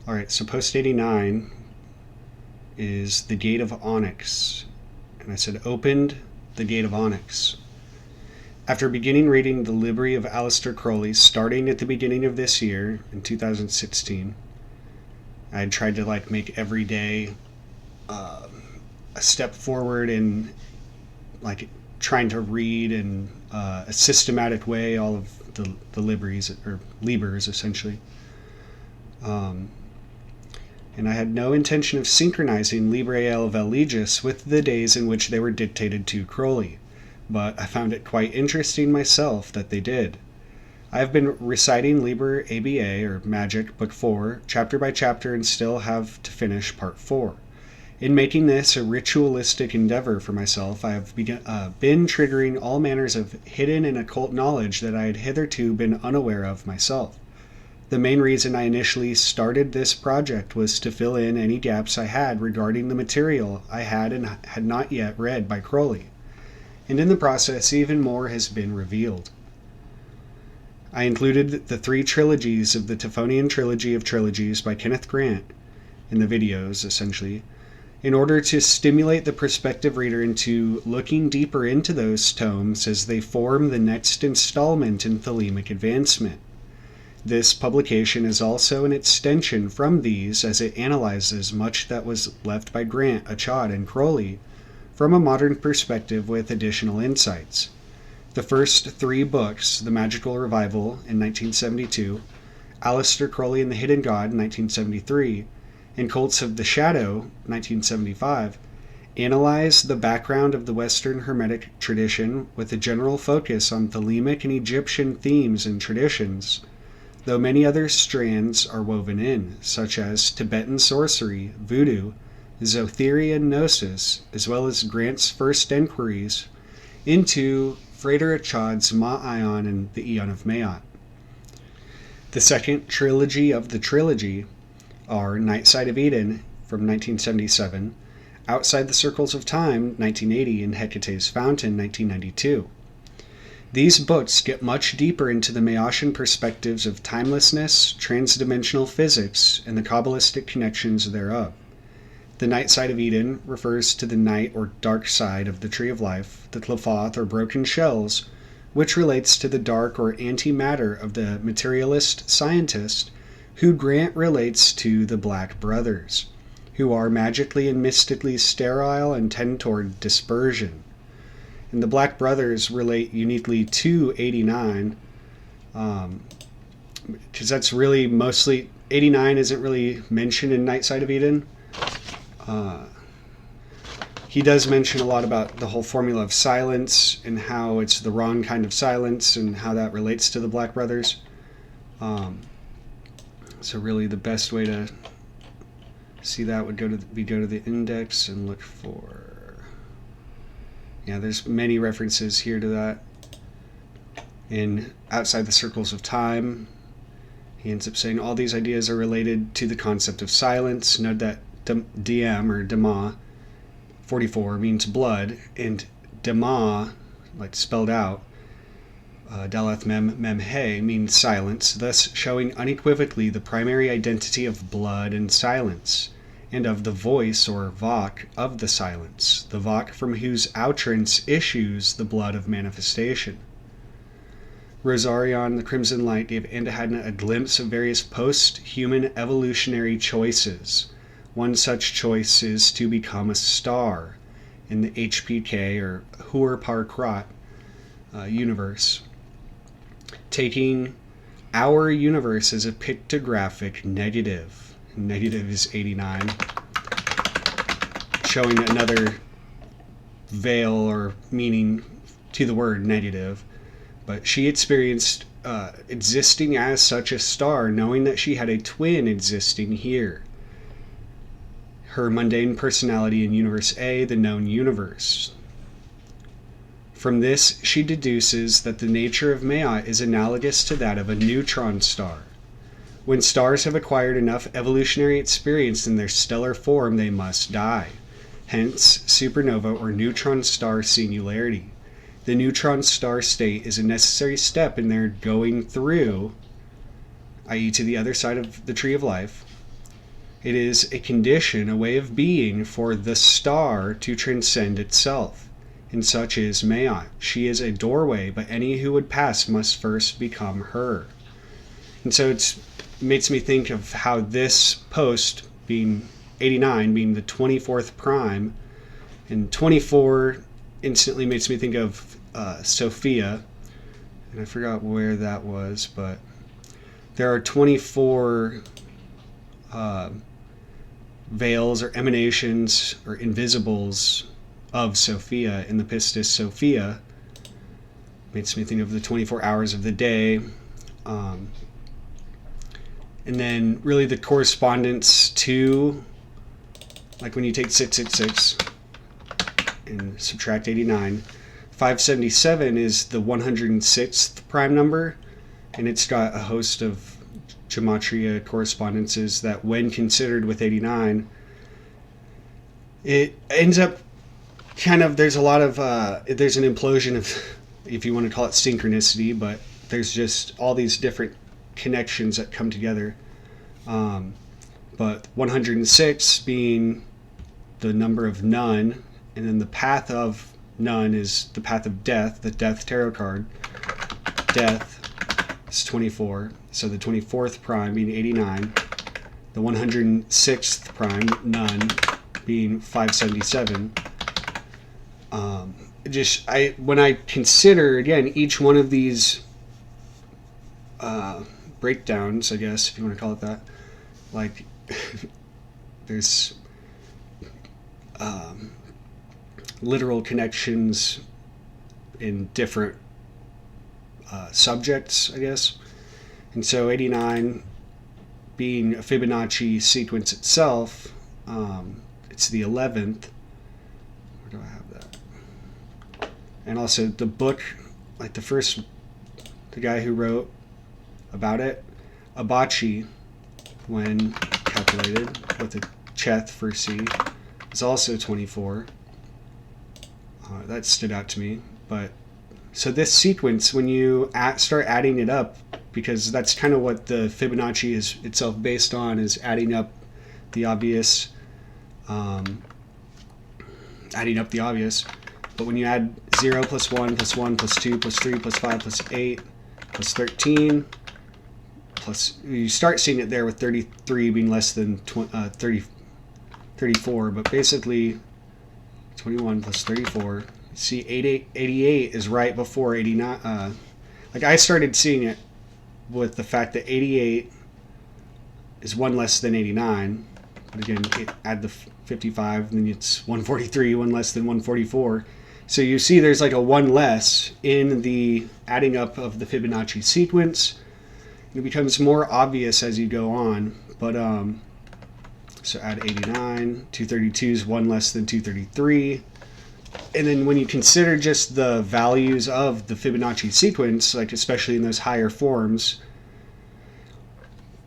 Alright, so post 89 is the gate of Onyx. And I said, opened the gate of Onyx. After beginning reading the Library of Aleister Crowley, starting at the beginning of this year, in 2016, I had tried to make every day a step forward in trying to read in a systematic way all of the libres, or libers essentially. And I had no intention of synchronizing Librae Vel Legis with the days in which they were dictated to Crowley, but I found it quite interesting myself that they did. I have been reciting Liber ABA, or Magic, Book 4, chapter by chapter, and still have to finish Part 4. In making this a ritualistic endeavor for myself, I have been triggering all manners of hidden and occult knowledge that I had hitherto been unaware of myself. The main reason I initially started this project was to fill in any gaps I had regarding the material I had and had not yet read by Crowley. And in the process, even more has been revealed. I included the 3 trilogies of the Typhonian Trilogy of Trilogies by Kenneth Grant in the videos, essentially, in order to stimulate the prospective reader into looking deeper into those tomes as they form the next installment in Thelemic advancement. This publication is also an extension from these, as it analyzes much that was left by Grant, Achad, and Crowley from a modern perspective with additional insights. The first 3 books, The Magical Revival in 1972, Aleister Crowley and the Hidden God in 1973, and Cults of the Shadow 1975, analyze the background of the Western Hermetic tradition with a general focus on Thelemic and Egyptian themes and traditions, though many other strands are woven in, such as Tibetan sorcery, voodoo, Zotherian gnosis, as well as Grant's first inquiries into Frater Achad's Ma'ayan and the Eon of Maat. The second trilogy of the trilogy are Night Side of Eden from 1977, Outside the Circles of Time 1980, and Hecate's Fountain 1992. These books get much deeper into the Maotian perspectives of timelessness, transdimensional physics, and the Kabbalistic connections thereof. The Night Side of Eden refers to the night or dark side of the Tree of Life, the Qliphoth or broken shells, which relates to the dark or antimatter of the materialist scientist, who Grant relates to the Black Brothers, who are magically and mystically sterile and tend toward dispersion. And the Black Brothers relate uniquely to 89, because that's really mostly, 89 isn't really mentioned in Night Side of Eden. He does mention a lot about the whole formula of silence and how it's the wrong kind of silence and how that relates to the Black Brothers. So really the best way to see that would go to the index and look for... Yeah, there's many references here to that. In Outside the Circles of Time, he ends up saying all these ideas are related to the concept of silence. Note that DM, or Dema, 44, means blood, and Dema, spelled out, Daleth Mem He, means silence, thus showing unequivocally the primary identity of blood and silence, and of the voice, or Vok, of the silence, the Vok from whose outrance issues the blood of manifestation. Rosarion, the Crimson Light, gave Andahadna a glimpse of various post-human evolutionary choices. One such choice is to become a star in the HPK, or Hur Par Krat, universe, taking our universe as a pictographic negative. Negative is 89, showing another veil or meaning to the word negative. But she experienced existing as such a star, knowing that she had a twin existing here. Her mundane personality in Universe A, the known universe. From this, she deduces that the nature of Maat is analogous to that of a neutron star. When stars have acquired enough evolutionary experience in their stellar form, they must die. Hence, supernova or neutron star singularity. The neutron star state is a necessary step in their going through, i.e. to the other side of the Tree of Life, It is a condition, a way of being for the star to transcend itself. And such is Maat. She is a doorway, but any who would pass must first become her. And so it makes me think of how this post, being 89, being the 24th prime, and 24 instantly makes me think of Sophia. And I forgot where that was, but there are 24 veils or emanations or invisibles of Sophia in the pistis Sophia. Makes me think of the 24 hours of the day. And then really the correspondence to, like when you take 666 and subtract 89, 577 is the 106th prime number, and it's got a host of gematria correspondences that when considered with 89, it ends up kind of, there's a lot of, there's an implosion of, if you want to call it synchronicity, but there's just all these different connections that come together. But 106 being the number of none, and then the path of none is the path of death, the death tarot card. Death is 24, so the 24th prime being 89, the 106th prime, none, being 577. When I consider again each one of these breakdowns, I guess if you want to call it that, like there's literal connections in different subjects, I guess. And so 89 being a Fibonacci sequence itself, it's the 11th. Where do I have that? And also the book, like the guy who wrote about it, Abachi, when calculated with a Cheth for C, is also 24. That stood out to me. But so this sequence, when you start adding it up, because that's kind of what the Fibonacci is itself based on, is adding up the obvious. Adding up the obvious. But when you add 0 plus 1 plus 1 plus 2 plus 3 plus 5 plus 8 plus 13 plus, you start seeing it there with 33 being less than 34, but basically 21 plus 34. See, 88 is right before 89. Like I started seeing it with the fact that 88 is one less than 89. But again, add the 55, and then it's 143, one less than 144. So you see there's like a one less in the adding up of the Fibonacci sequence. It becomes more obvious as you go on. But so add 89, 232 is one less than 233. And then when you consider just the values of the Fibonacci sequence, like especially in those higher forms,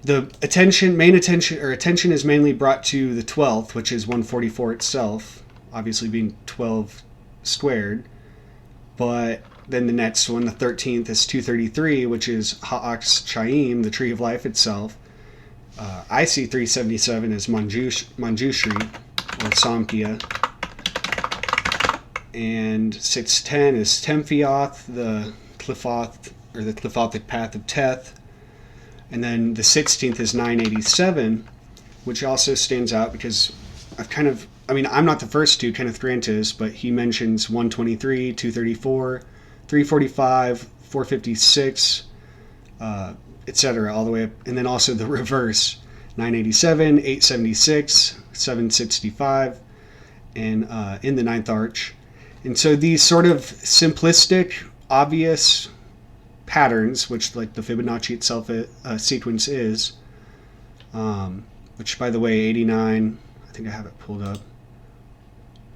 the attention is mainly brought to the 12th, which is 144 itself, obviously being 12 squared. But then the next one, the 13th, is 233, which is Ha'ax Chaim, the tree of life itself. I see 377 as Manjushri, or Samkhya. And 610 is Temphioth, the Cliffoth, or the Cliffothic path of Teth. And then the 16th is 987, which also stands out because I'm not the first to, Kenneth Grant is, but he mentions 123, 234, 345, 456, etc., all the way up. And then also the reverse, 987, 876, 765, and in the ninth arch. And so these sort of simplistic, obvious patterns, which like the Fibonacci itself sequence is, which by the way, 89, I think I have it pulled up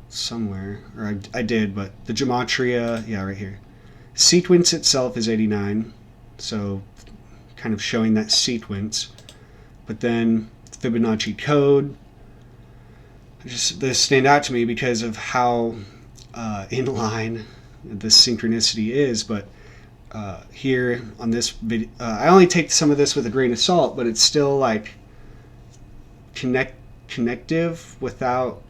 somewhere, or I did, but the gematria, yeah, right here. Sequence itself is 89, so kind of showing that sequence. But then the Fibonacci code, this stand out to me because of how in line this synchronicity is. But here on this video, I only take some of this with a grain of salt, but it's still like connective without,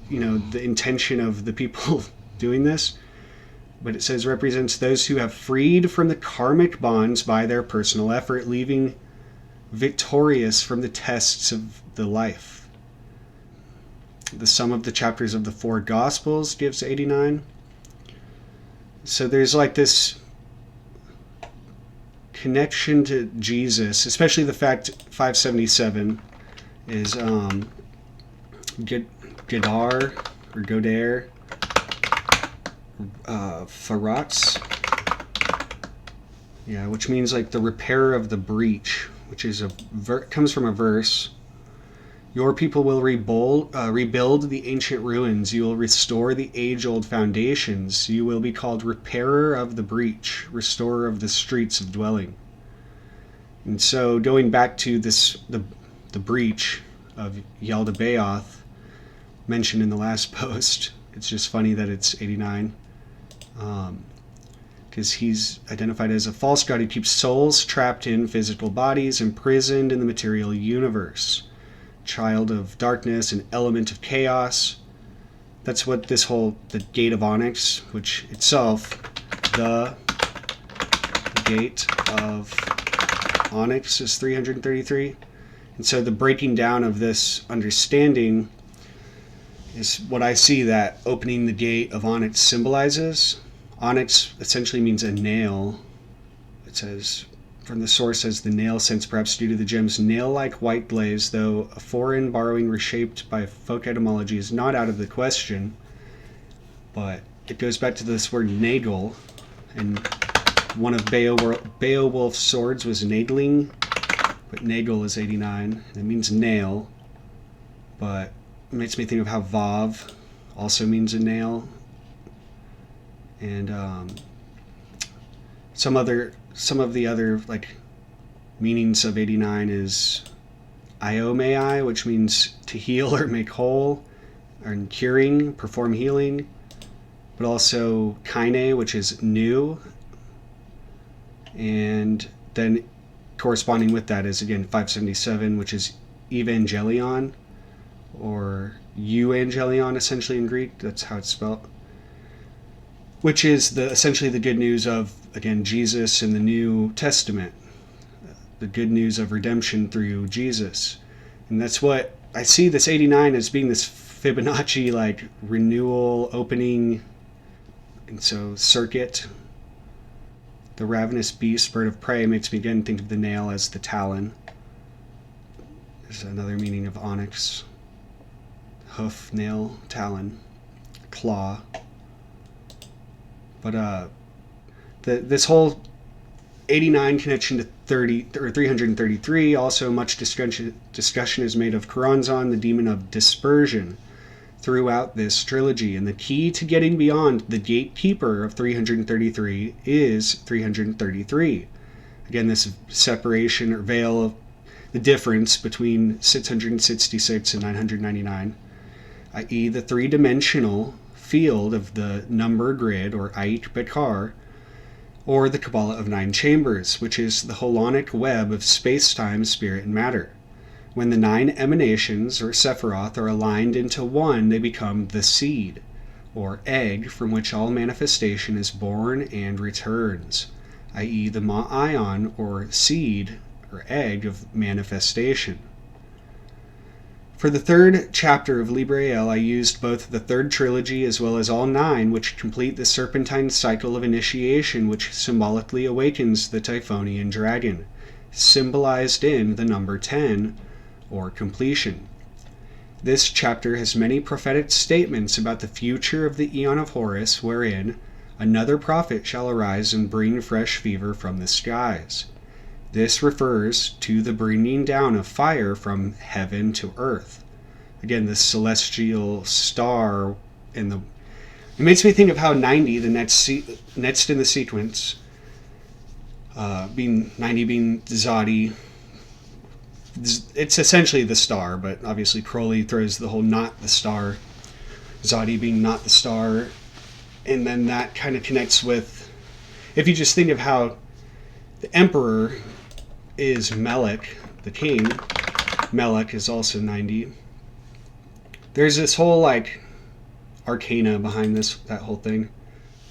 the intention of the people doing this. But it says represents those who have freed from the karmic bonds by their personal effort, leaving victorious from the tests of the life. The sum of the chapters of the 4 Gospels gives 89. So there's like this connection to Jesus, especially the fact 577 is Godar or Godair Faratz, which means like the repairer of the breach, which is comes from a verse. Your people will rebuild the ancient ruins. You will restore the age-old foundations. You will be called repairer of the breach, restorer of the streets of dwelling. And so going back to this, the breach of Yaldabaoth mentioned in the last post, it's just funny that it's 89. Because he's identified as a false god who keeps souls trapped in physical bodies, imprisoned in the material universe. Child of darkness, an element of chaos. That's what this the gate of Onyx, which itself, the gate of Onyx is 333. And so the breaking down of this understanding is what I see that opening the gate of Onyx symbolizes. Onyx essentially means a nail. It says, from the source as the nail sense, perhaps due to the gem's nail-like white glaze, though a foreign borrowing reshaped by folk etymology is not out of the question. But it goes back to this word nagel, and one of Beowulf's swords was nagling, but nagel is 89. It means nail, but it makes me think of how Vav also means a nail. And some of the other like meanings of 89 is iomai, which means to heal or make whole, or curing, perform healing, but also kaine, which is new, and then corresponding with that is again 577, which is evangelion, or euangelion essentially in Greek. That's how it's spelled. Which is essentially the good news of, again, Jesus in the New Testament. The good news of redemption through Jesus. And that's what I see this 89 as being, this Fibonacci like renewal, opening. And so circuit. The ravenous beast, bird of prey, makes me again think of the nail as the talon. There's another meaning of onyx. Hoof, nail, talon, claw. But this whole 89 connection to 333, also much discussion is made of Choronzon, the demon of dispersion, throughout this trilogy. And the key to getting beyond the gatekeeper of 333 is 333. Again, this separation or veil of the difference between 666 and 999, i.e. the three-dimensional field of the number grid, or Ait Bekar, or the Kabbalah of 9 chambers, which is the holonic web of space-time, spirit, and matter. When the 9 emanations, or Sephiroth, are aligned into one, they become the seed, or egg, from which all manifestation is born and returns, i.e. the Ma'ayan, or seed, or egg of manifestation. For the 3rd chapter of Librael, I used both the 3rd trilogy as well as all 9, which complete the serpentine cycle of initiation, which symbolically awakens the Typhonian dragon, symbolized in the number 10, or completion. This chapter has many prophetic statements about the future of the Aeon of Horus, wherein another prophet shall arise and bring fresh fever from the skies. This refers to the bringing down of fire from heaven to earth. Again, the celestial star in the... It makes me think of how 90, the next in the sequence, being 90 being Zadi. It's essentially the star, but obviously Crowley throws the whole not the star. Zadi being not the star. And then that kind of connects with... If you just think of how the Emperor is Melek, the king, Melek is also 90. There's this whole like arcana behind that whole thing,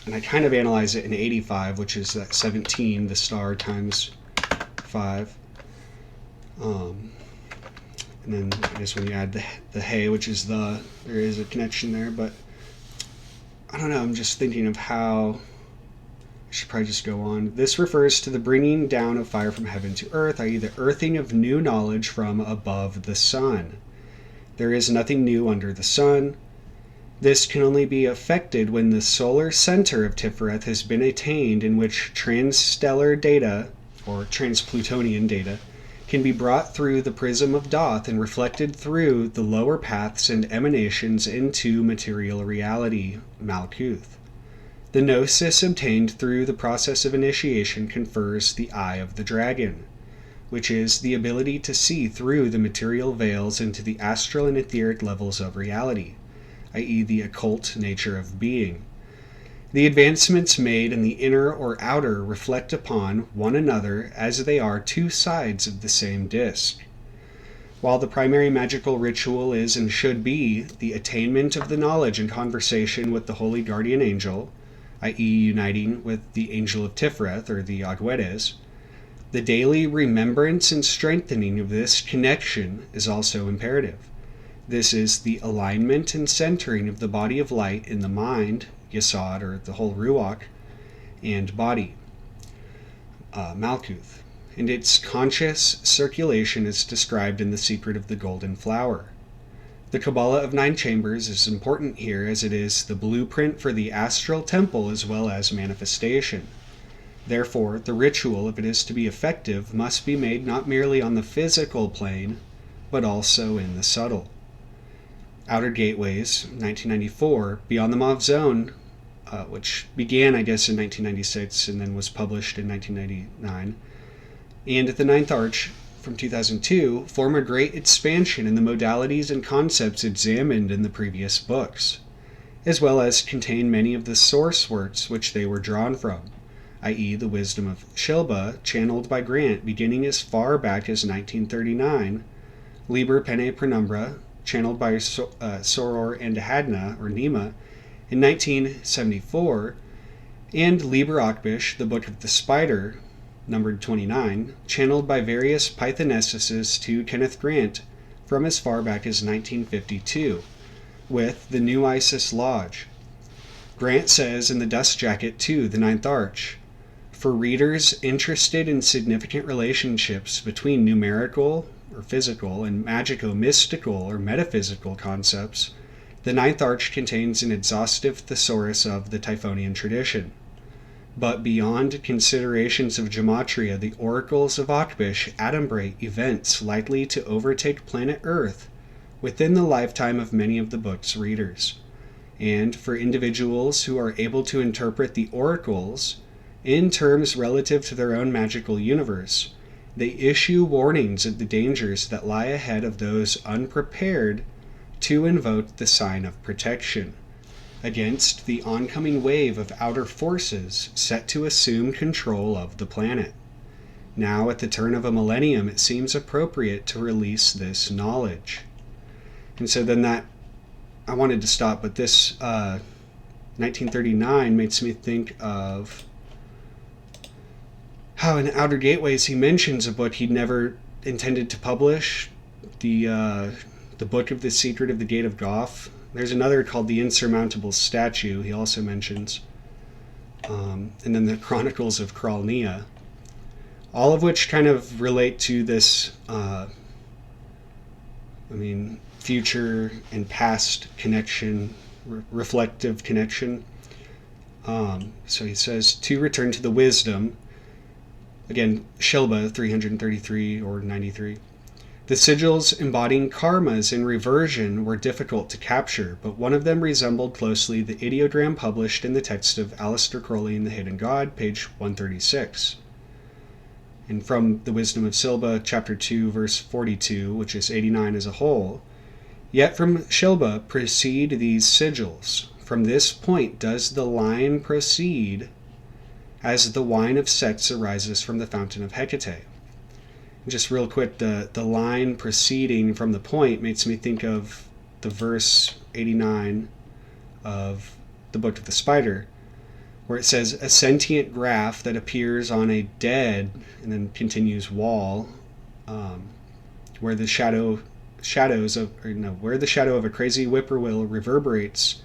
and I kind of analyze it in 85, which is that 17, the star times 5. And then I guess when you add the hay, which is there is a connection there, but I don't know, I'm just thinking of how I should probably just go on. This refers to the bringing down of fire from heaven to earth, i.e. the earthing of new knowledge from above the sun. There is nothing new under the sun. This can only be effected when the solar center of Tifereth has been attained, in which transstellar data, or transplutonian data, can be brought through the prism of Thoth and reflected through the lower paths and emanations into material reality, Malkuth. The gnosis obtained through the process of initiation confers the Eye of the Dragon, which is the ability to see through the material veils into the astral and etheric levels of reality, i.e. the occult nature of being. The advancements made in the inner or outer reflect upon one another as they are two sides of the same disk. While the primary magical ritual is and should be the attainment of the knowledge and conversation with the holy guardian angel, i.e. uniting with the angel of Tifereth, or the Agwedes, the daily remembrance and strengthening of this connection is also imperative. This is the alignment and centering of the body of light in the mind, Yesod, or the whole Ruach, and body, Malkuth, and its conscious circulation is described in the Secret of the Golden Flower. The Kabbalah of 9 chambers is important here, as it is the blueprint for the astral temple as well as manifestation. Therefore, the ritual, if it is to be effective, must be made not merely on the physical plane, but also in the subtle. Outer Gateways, 1994, Beyond the Mauve Zone, which began, I guess, in 1996 and then was published in 1999, and The Ninth Arch, from 2002, form a great expansion in the modalities and concepts examined in the previous books, as well as contain many of the source works which they were drawn from, i.e. the wisdom of Shilba, channeled by Grant beginning as far back as 1939, Liber Pene Penumbra, channeled by Soror and Hadna, or Nima, in 1974, and Liber Akbish, the Book of the Spider, numbered 29, channeled by various Pythonessists to Kenneth Grant from as far back as 1952, with the New Isis Lodge. Grant says in the Dust Jacket to The Ninth Arch, for readers interested in significant relationships between numerical or physical and magico-mystical or metaphysical concepts, the Ninth Arch contains an exhaustive thesaurus of the Typhonian tradition. But beyond considerations of gematria, the oracles of Akbish adumbrate events likely to overtake planet Earth within the lifetime of many of the book's readers. And for individuals who are able to interpret the oracles in terms relative to their own magical universe, they issue warnings of the dangers that lie ahead of those unprepared to invoke the sign of protection against the oncoming wave of outer forces set to assume control of the planet. Now, at the turn of a millennium, it seems appropriate to release this knowledge. And so then I wanted to stop, but this 1939 makes me think of how in Outer Gateways he mentions a book he'd never intended to publish, the Book of the Secret of the Gate of Goth. There's another called The Insurmountable Statue he also mentions. And then the Chronicles of Kralnia. All of which kind of relate to this, future and past connection, reflective connection. So he says, to return to the wisdom, again, Shilba 333 or 93. The sigils embodying karmas in reversion were difficult to capture, but one of them resembled closely the ideogram published in the text of Aleister Crowley in The Hidden God, page 136. And from The Wisdom of Shilba, chapter 2, verse 42, which is 89 as a whole, yet from Shilba proceed these sigils. From this point does the line proceed as the wine of sects arises from the fountain of Hecate. Just real quick, the line proceeding from the point makes me think of the verse 89 of the Book of the Spider, where it says, a sentient graph that appears on a dead, and then continues wall, where the shadow of a crazy whippoorwill reverberates,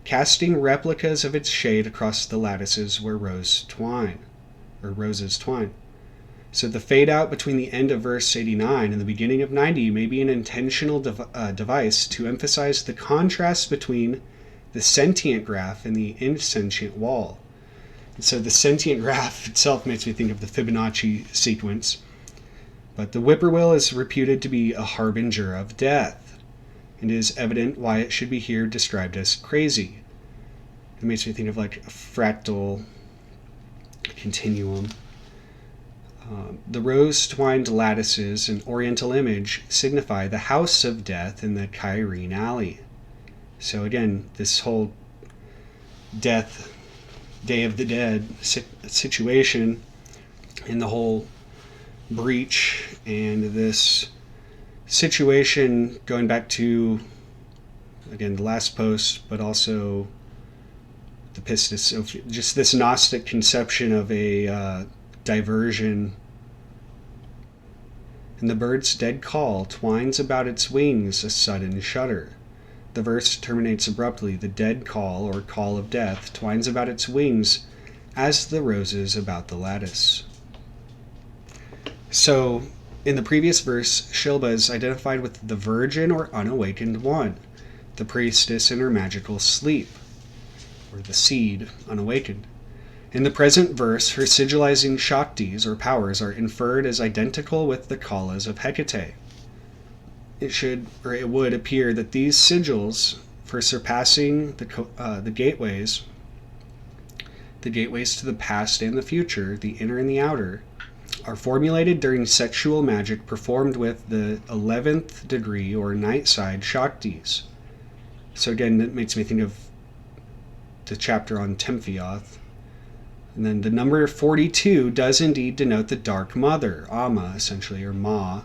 casting replicas of its shade across the lattices where roses twine. So the fade out between the end of verse 89 and the beginning of 90 may be an intentional device to emphasize the contrast between the sentient graph and the insentient wall. And so the sentient graph itself makes me think of the Fibonacci sequence, but the whippoorwill is reputed to be a harbinger of death, and it is evident why it should be here described as crazy. It makes me think of like a fractal continuum. The rose-twined lattices and oriental image signify the house of death in the Kyrene Alley. So again, this whole death, Day of the Dead situation, and the whole breach, and this situation going back to, again, the last post, but also the pistis. So just this Gnostic conception of a diversion. And the bird's dead call twines about its wings a sudden shudder. The verse terminates abruptly. The dead call, or call of death, twines about its wings as the roses about the lattice. So, in the previous verse, Shilba is identified with the virgin or unawakened one, the priestess in her magical sleep, or the seed unawakened. In the present verse, her sigilizing Shaktis, or powers, are inferred as identical with the Kalas of Hecate. It would appear that these sigils, for surpassing the gateways to the past and the future, the inner and the outer, are formulated during sexual magic performed with the 11th degree or night side Shaktis. So again, that makes me think of the chapter on Tempioth. And then the number 42 does indeed denote the Dark Mother, Ama, essentially, or Ma,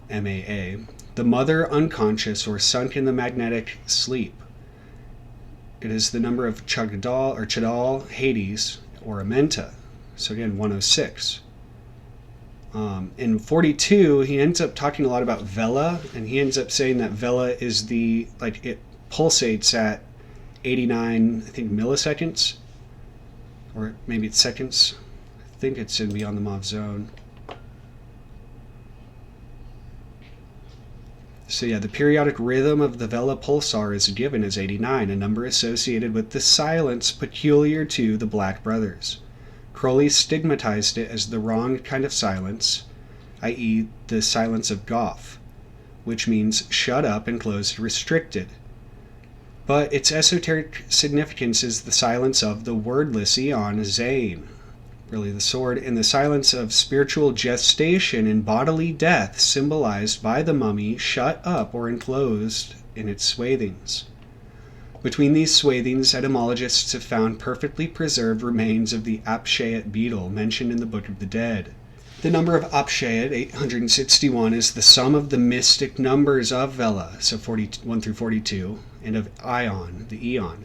M-A-A, the mother unconscious or sunk in the magnetic sleep. It is the number of Chadal, Hades, or Amenta. So again, 106. In 42, he ends up talking a lot about Vela, and he ends up saying that Vela is it pulsates at 89, I think, milliseconds. Or maybe it's seconds. I think it's in Beyond the Mauve Zone. So yeah, the periodic rhythm of the Vela pulsar is given as 89, a number associated with the silence peculiar to the Black Brothers. Crowley stigmatized it as the wrong kind of silence, i.e. the silence of Goff, which means shut up, enclosed, restricted. But its esoteric significance is the silence of the wordless Eon Zane, really the sword, and the silence of spiritual gestation and bodily death symbolized by the mummy shut up or enclosed in its swathings. Between these swathings, etymologists have found perfectly preserved remains of the Apshayat beetle mentioned in the Book of the Dead. The number of Apshayat, 861, is the sum of the mystic numbers of Vela, so 41 through 42, and of Ion, the Eon.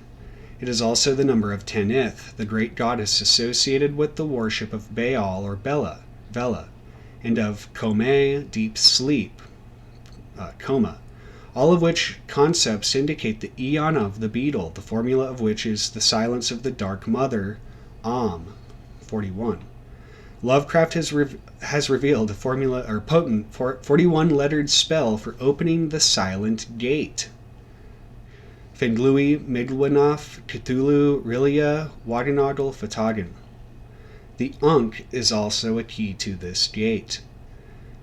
It is also the number of Tanith, the great goddess associated with the worship of Baal or Vela, and of Kome, deep sleep, coma, all of which concepts indicate the Eon of the beetle, the formula of which is the silence of the Dark Mother, 41. Lovecraft has revealed a formula or potent 41-lettered spell for opening the silent gate. Fenglui, Miglwinoff, Cthulhu, Rilia, Waganoggle, Fatagan. The Ankh is also a key to this gate.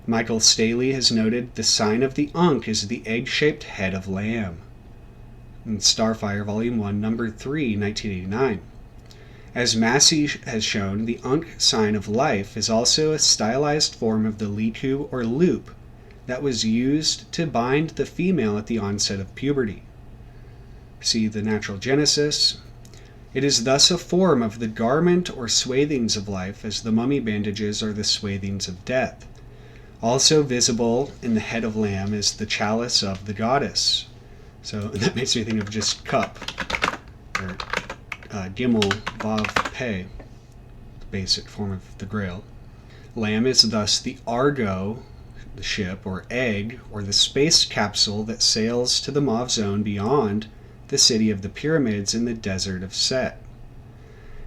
Michael Staley has noted the sign of the Ankh is the egg-shaped head of lamb. In Starfire, Volume 1, Number 3, 1989. As Massey has shown, the Ankh sign of life is also a stylized form of the liku or loop that was used to bind the female at the onset of puberty. See the Natural Genesis. It is thus a form of the garment or swathings of life, as the mummy bandages are the swathings of death. Also visible in the head of Lam is the chalice of the goddess. So that makes me think of just cup, or Gimel Vav Pe, the basic form of the Grail. Lam is thus the Argo, the ship, or egg, or the space capsule that sails to the Mauve Zone beyond the city of the pyramids in the desert of Set.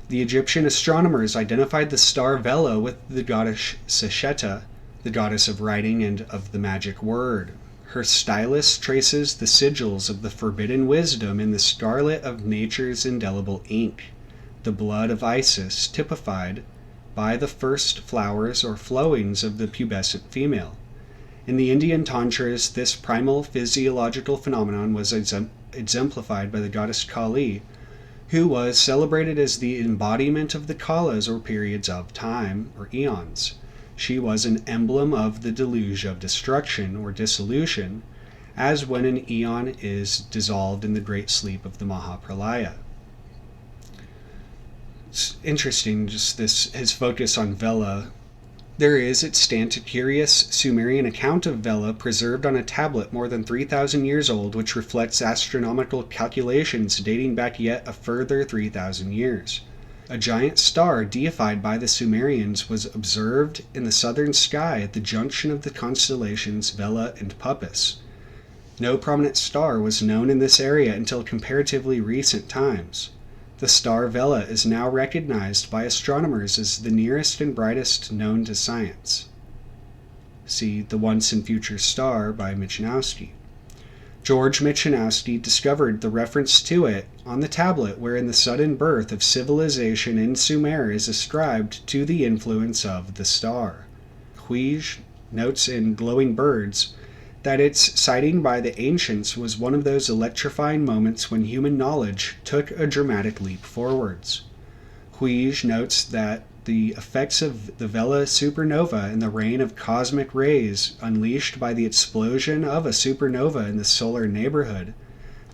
The Egyptian astronomers identified the star Vela with the goddess Sesheta, the goddess of writing and of the magic word. Her stylus traces the sigils of the forbidden wisdom in the scarlet of nature's indelible ink, the blood of Isis typified by the first flowers or flowings of the pubescent female. In the Indian tantras, this primal physiological phenomenon was exemplified by the goddess Kali, who was celebrated as the embodiment of the kalas, or periods of time, or eons. She was an emblem of the deluge of destruction, or dissolution, as when an eon is dissolved in the great sleep of the Mahapralaya. It's interesting, just his focus on Vela. There is extant a curious Sumerian account of Vela preserved on a tablet more than 3,000 years old, which reflects astronomical calculations dating back yet a further 3,000 years. A giant star deified by the Sumerians was observed in the southern sky at the junction of the constellations Vela and Puppis. No prominent star was known in this area until comparatively recent times. The star Vela is now recognized by astronomers as the nearest and brightest known to science. See The Once and Future Star by Michanowski. George Michanowski discovered the reference to it on the tablet wherein the sudden birth of civilization in Sumer is ascribed to the influence of the star. Huij notes in Glowing Birds that its sighting by the ancients was one of those electrifying moments when human knowledge took a dramatic leap forwards. Huij notes that the effects of the Vela supernova and the rain of cosmic rays unleashed by the explosion of a supernova in the solar neighborhood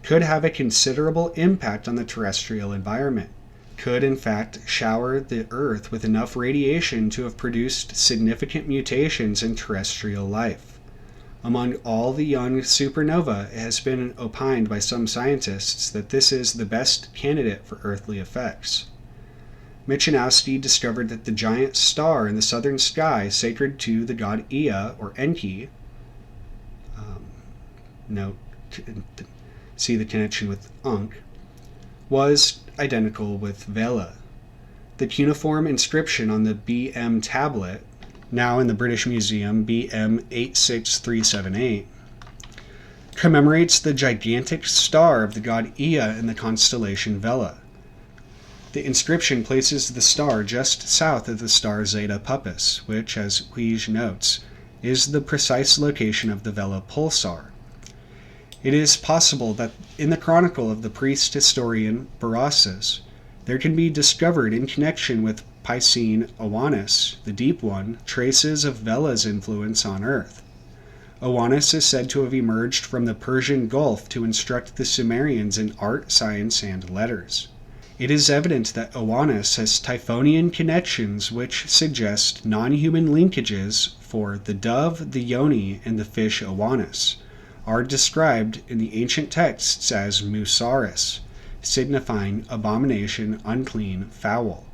could have a considerable impact on the terrestrial environment, could in fact shower the Earth with enough radiation to have produced significant mutations in terrestrial life. Among all the young supernova, it has been opined by some scientists that this is the best candidate for earthly effects. Michanowski discovered that the giant star in the southern sky, sacred to the god Ea, or Enki, see the connection with Ankh, was identical with Vela. The cuneiform inscription on the BM tablet, now in the British Museum, BM 86378, commemorates the gigantic star of the god Ea in the constellation Vela. The inscription places the star just south of the star Zeta Puppis, which, as Huij notes, is the precise location of the Vela pulsar. It is possible that in the chronicle of the priest-historian Berossus, there can be discovered in connection with Piscine Oannes, the Deep One, traces of Vela's influence on Earth. Oannes is said to have emerged from the Persian Gulf to instruct the Sumerians in art, science, and letters. It is evident that Oannes has Typhonian connections which suggest non-human linkages, for the dove, the yoni, and the fish Oannes are described in the ancient texts as Musaris, signifying abomination, unclean, foul.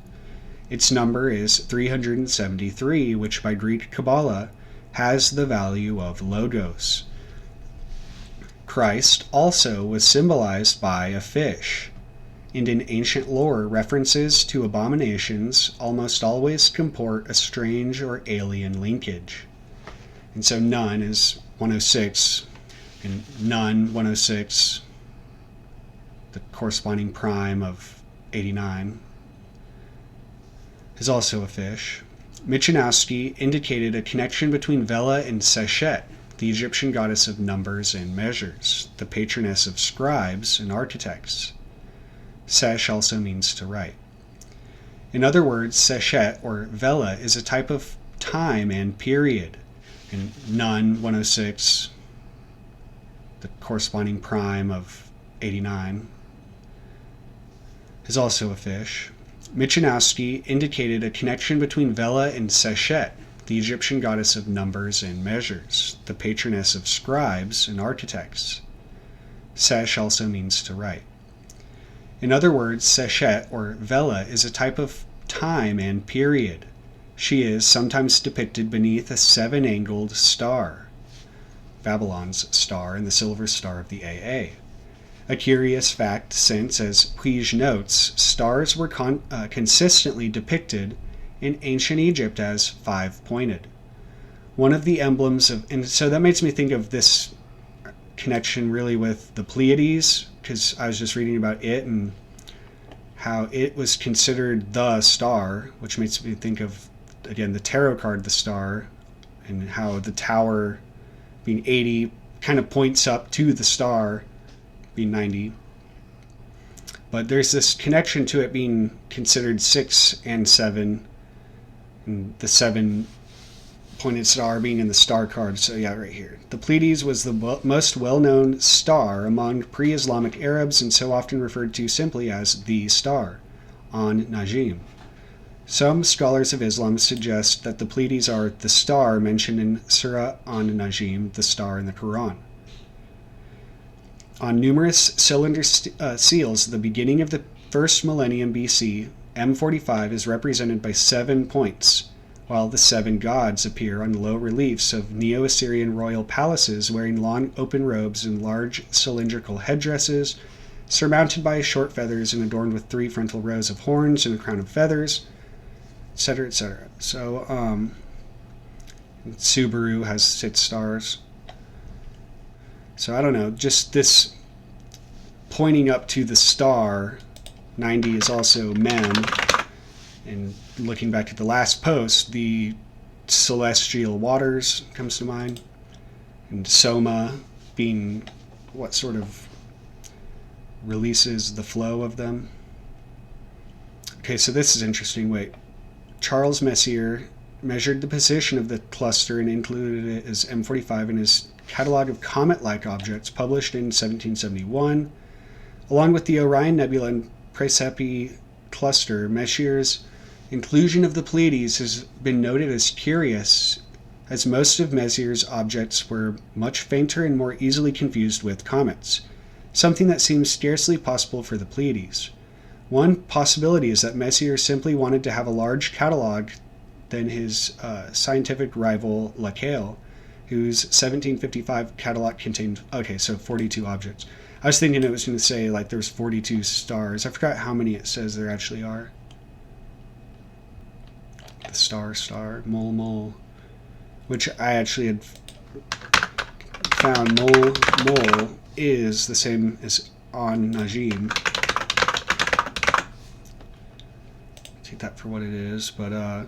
Its number is 373, which by Greek Kabbalah has the value of Logos. Christ also was symbolized by a fish, and in ancient lore, references to abominations almost always comport a strange or alien linkage. And so Nun is 106, and Nun 106, the corresponding prime of 89, is also a fish. Michanowski indicated a connection between Vela and Seshet, the Egyptian goddess of numbers and measures, the patroness of scribes and architects. Sesh also means to write. In other words, Seshet, or Vela, is a type of time and period. In Nun 106, the corresponding prime of 89, is also a fish. Michanowski indicated a connection between Vela and Seshet, the the Egyptian goddess of numbers and measures, the patroness of scribes and architects. Sesh also means to write. In other words, Seshet, or Vela, is a type of time and period. She is sometimes depicted beneath a seven-angled star, Babylon's star and the silver star of the AA. A curious fact since, as Puig notes, stars were consistently depicted in ancient Egypt as five-pointed. One of the emblems of, and so that makes me think of this connection really with the Pleiades, because I was just reading about it and how it was considered the star, which makes me think of, again, the tarot card, the star, and how the tower being 80 kind of points up to the star being 90. But there's this connection to it being considered 6 and 7, and the 7 pointed star being in the star card. So yeah, right here. The Pleiades was the most well-known star among pre-Islamic Arabs and so often referred to simply as the star, An Najim. Some scholars of Islam suggest that the Pleiades are the star mentioned in Surah An Najim, the star in the Quran. On numerous cylinder seals at the beginning of the first millennium BC, M45 is represented by 7 points, while the 7 gods appear on low reliefs of Neo-Assyrian royal palaces wearing long open robes and large cylindrical headdresses, surmounted by short feathers and adorned with 3 frontal rows of horns and a crown of feathers, etc., etc. So, Subaru has 6 stars. So I don't know, just this pointing up to the star, 90 is also Mem, and looking back at the last post, the celestial waters comes to mind, and Soma being what sort of releases the flow of them. Okay, so this is interesting. Wait, Charles Messier measured the position of the cluster and included it as M45 in his Catalogue of Comet-like Objects, published in 1771. Along with the Orion Nebula and Praesepe cluster, Messier's inclusion of the Pleiades has been noted as curious, as most of Messier's objects were much fainter and more easily confused with comets, something that seems scarcely possible for the Pleiades. One possibility is that Messier simply wanted to have a large catalogue than his scientific rival Lacaille, whose 1755 catalog contained, 42 objects. I was thinking it was going to say, like, there's 42 stars. I forgot how many it says there actually are. The star, mole, which I actually had found mole is the same as An Najim. Take that for what it is, but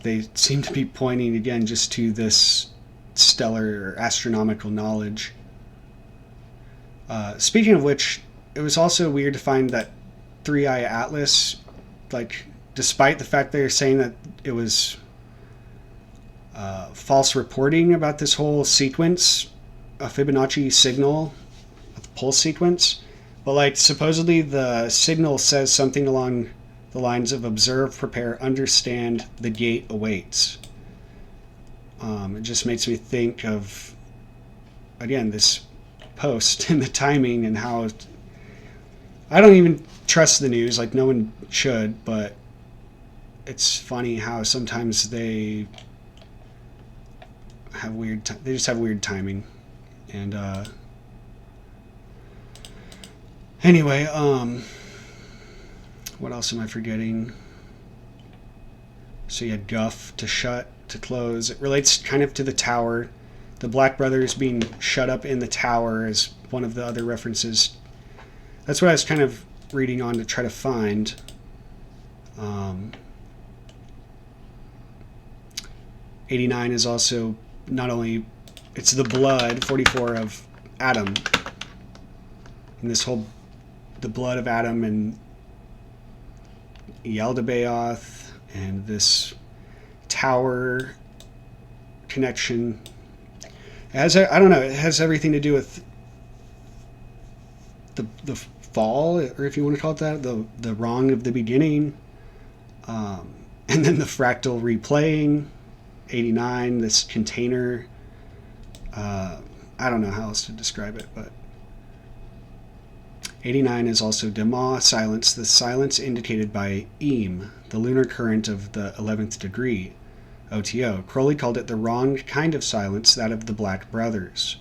they seem to be pointing again just to this stellar or astronomical knowledge. Speaking of which, it was also weird to find that 3i Atlas, like, despite the fact they're saying that it was false reporting about this whole sequence, a Fibonacci signal, a pulse sequence, but like supposedly the signal says something along the lines of observe, prepare, understand, the gate awaits. It just makes me think of, again, this post and the timing and how I don't even trust the news, like no one should, but it's funny how sometimes they have they just have weird timing. And anyway, what else am I forgetting? So you had guff, to shut, to close. It relates kind of to the tower. The Black Brothers being shut up in the tower is one of the other references. That's what I was kind of reading on to try to find. 89 is also not only, it's the blood, 44 of Adam. And this whole, the blood of Adam and Yaldabaoth and this tower connection. It has, I don't know, it has everything to do with the fall, or if you want to call it that, the wrong of the beginning. And then the fractal replaying, 89, this container. I don't know how else to describe it, but 89 is also Dema, silence, the silence indicated by Eem, the lunar current of the 11th degree, OTO. Crowley called it the wrong kind of silence, that of the Black Brothers.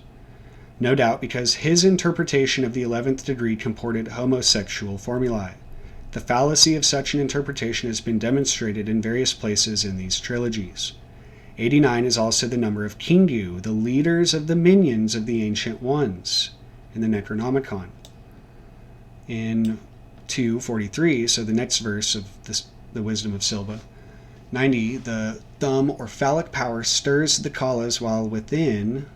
No doubt because his interpretation of the 11th degree comported homosexual formulae. The fallacy of such an interpretation has been demonstrated in various places in these trilogies. 89 is also the number of Kingu, the leaders of the minions of the Ancient Ones, in the Necronomicon. In 2:43, so the next verse of the Wisdom of Silva, 90, the thumb or phallic power stirs the kalas while within,